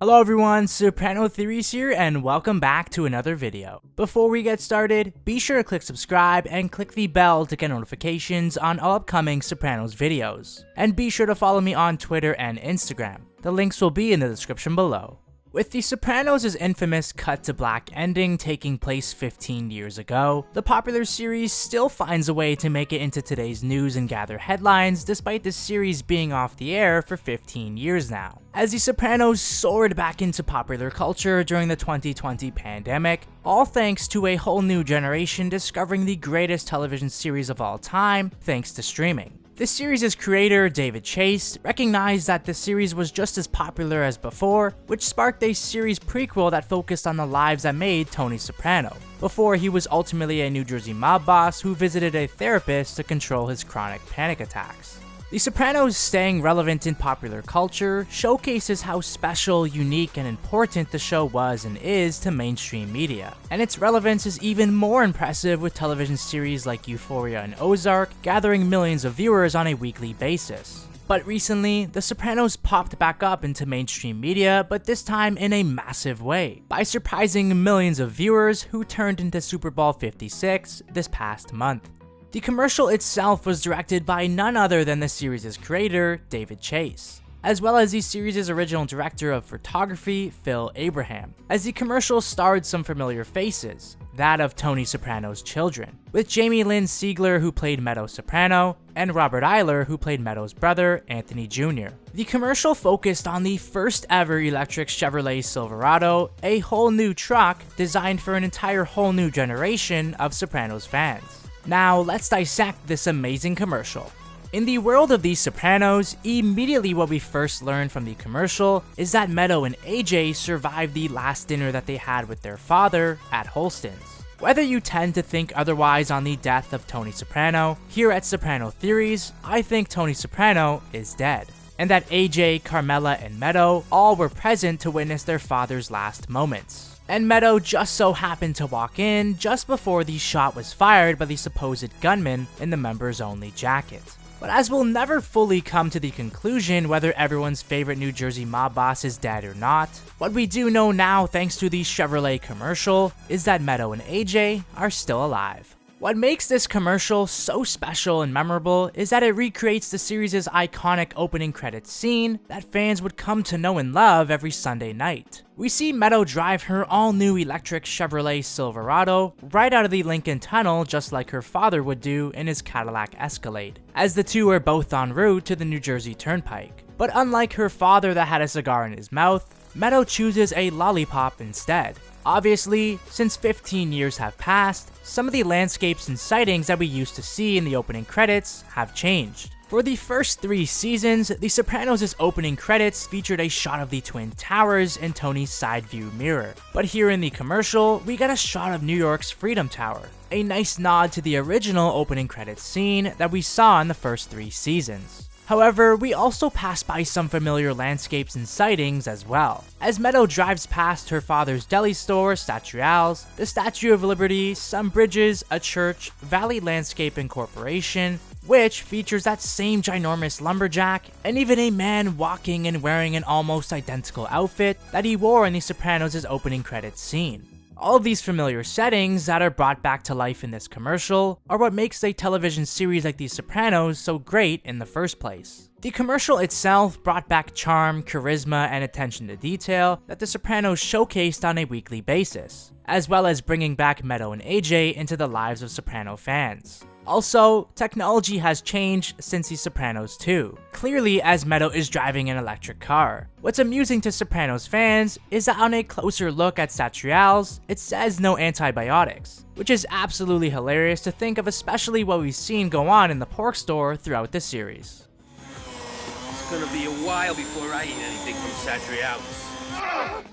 Hello everyone, Soprano Theories here and welcome back to another video. Before we get started, be sure to click subscribe and click the bell to get notifications on all upcoming Sopranos videos. And be sure to follow me on Twitter and Instagram. The links will be in the description below. With The Sopranos' infamous cut to black ending taking place 15 years ago, the popular series still finds a way to make it into today's news and gather headlines despite the series being off the air for 15 years now. As The Sopranos soared back into popular culture during the 2020 pandemic, all thanks to a whole new generation discovering the greatest television series of all time thanks to streaming. The series' creator, David Chase, recognized that the series was just as popular as before, which sparked a series prequel that focused on the lives that made Tony Soprano, before he was ultimately a New Jersey mob boss who visited a therapist to control his chronic panic attacks. The Sopranos staying relevant in popular culture showcases how special, unique, and important the show was and is to mainstream media, and its relevance is even more impressive with television series like Euphoria and Ozark gathering millions of viewers on a weekly basis. But recently, The Sopranos popped back up into mainstream media, but this time in a massive way, by surprising millions of viewers who turned into Super Bowl 56 this past month. The commercial itself was directed by none other than the series' creator, David Chase, as well as the series' original director of photography, Phil Abraham, as the commercial starred some familiar faces, that of Tony Soprano's children, with Jamie Lynn Sigler who played Meadow Soprano, and Robert Eiler who played Meadow's brother, Anthony Jr. The commercial focused on the first ever electric Chevrolet Silverado, a whole new truck designed for an entire whole new generation of Sopranos fans. Now, let's dissect this amazing commercial. In the world of The Sopranos, immediately what we first learn from the commercial is that Meadow and AJ survived the last dinner that they had with their father at Holston's. Whether you tend to think otherwise on the death of Tony Soprano, here at Soprano Theories, I think Tony Soprano is dead, and that AJ, Carmela, and Meadow all were present to witness their father's last moments. And Meadow just so happened to walk in just before the shot was fired by the supposed gunman in the members-only jacket. But as we'll never fully come to the conclusion whether everyone's favorite New Jersey mob boss is dead or not, what we do know now thanks to the Chevrolet commercial is that Meadow and AJ are still alive. What makes this commercial so special and memorable is that it recreates the series' iconic opening credits scene that fans would come to know and love every Sunday night. We see Meadow drive her all-new electric Chevrolet Silverado right out of the Lincoln Tunnel just like her father would do in his Cadillac Escalade, as the two are both en route to the New Jersey Turnpike. But unlike her father that had a cigar in his mouth, Meadow chooses a lollipop instead. Obviously, since 15 years have passed, some of the landscapes and sightings that we used to see in the opening credits have changed. For the first 3 seasons, The Sopranos' opening credits featured a shot of the Twin Towers in Tony's side view mirror. But here in the commercial, we get a shot of New York's Freedom Tower, a nice nod to the original opening credits scene that we saw in the first 3 seasons. However, we also pass by some familiar landscapes and sightings as well, as Meadow drives past her father's deli store, Statuales, the Statue of Liberty, some bridges, a church, Valley Landscape Incorporation, which features that same ginormous lumberjack, and even a man walking and wearing an almost identical outfit that he wore in The Sopranos' opening credits scene. All of these familiar settings that are brought back to life in this commercial are what makes a television series like The Sopranos so great in the first place. The commercial itself brought back charm, charisma, and attention to detail that The Sopranos showcased on a weekly basis, as well as bringing back Meadow and AJ into the lives of Soprano fans. Also, technology has changed since The Sopranos 2, clearly as Meadow is driving an electric car. What's amusing to Sopranos fans is that on a closer look at Statuales, it says no antibiotics, which is absolutely hilarious to think of, especially what we've seen go on in the pork store throughout the series. It's gonna be a while before I eat anything from Statuales.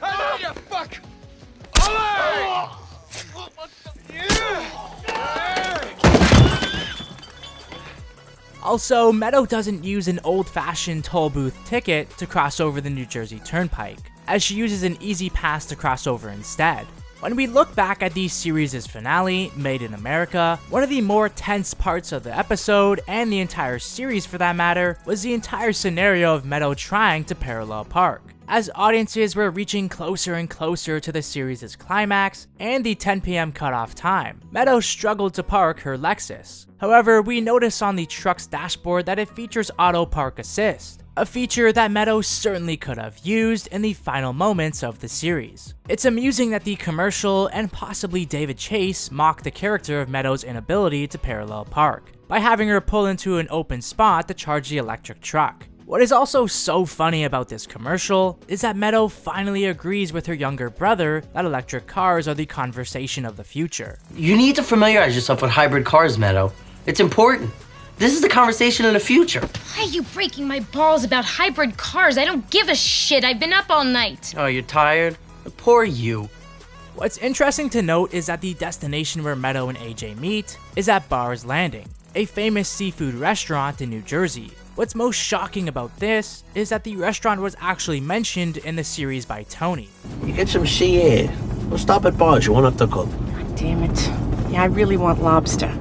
Oh, you fuck! Oh! Also, Meadow doesn't use an old-fashioned toll booth ticket to cross over the New Jersey Turnpike, as she uses an easy pass to cross over instead. When we look back at the series' finale, Made in America, one of the more tense parts of the episode, and the entire series for that matter, was the entire scenario of Meadow trying to parallel park. as audiences were reaching closer and closer to the series' climax and the 10 p.m. cutoff time. Meadow struggled to park her Lexus. However, we notice on the truck's dashboard that it features auto park assist, a feature that Meadow certainly could have used in the final moments of the series. It's amusing that the commercial and possibly David Chase mocked the character of Meadow's inability to parallel park by having her pull into an open spot to charge the electric truck. What is also so funny about this commercial is that Meadow finally agrees with her younger brother that electric cars are the conversation of the future. You need to familiarize yourself with hybrid cars, Meadow. It's important. This is the conversation in the future. Why are you breaking my balls about hybrid cars? I don't give a shit. I've been up all night. Oh, you're tired? Poor you. What's interesting to note is that the destination where Meadow and AJ meet is at Barr's Landing, a famous seafood restaurant in New Jersey. What's most shocking about this is that the restaurant was actually mentioned in the series by Tony. You get some sea air. We'll stop at Bar's. You won't have to cook. God damn it. Yeah, I really want lobster.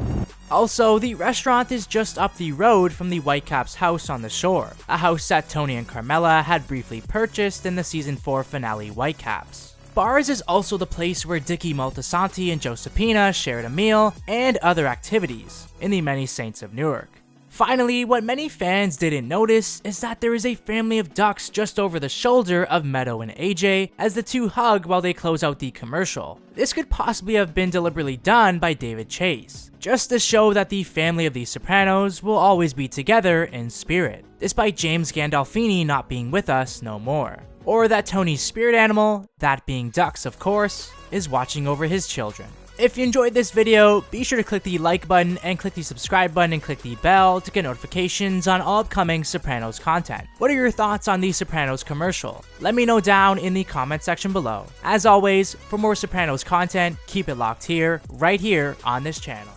Also, the restaurant is just up the road from the Whitecaps' house on the shore, a house that Tony and Carmela had briefly purchased in the season 4 finale Whitecaps. Bar's is also the place where Dickie Moltisanti and Josephina shared a meal and other activities in the Many Saints of Newark. Finally, what many fans didn't notice is that there is a family of ducks just over the shoulder of Meadow and AJ as the two hug while they close out the commercial. This could possibly have been deliberately done by David Chase, just to show that the family of the Sopranos will always be together in spirit, despite James Gandolfini not being with us no more. Or that Tony's spirit animal, that being ducks of course, is watching over his children. If you enjoyed this video, be sure to click the like button and click the subscribe button and click the bell to get notifications on all upcoming Sopranos content. What are your thoughts on the Sopranos commercial? Let me know down in the comment section below. As always, for more Sopranos content, keep it locked here, right here on this channel.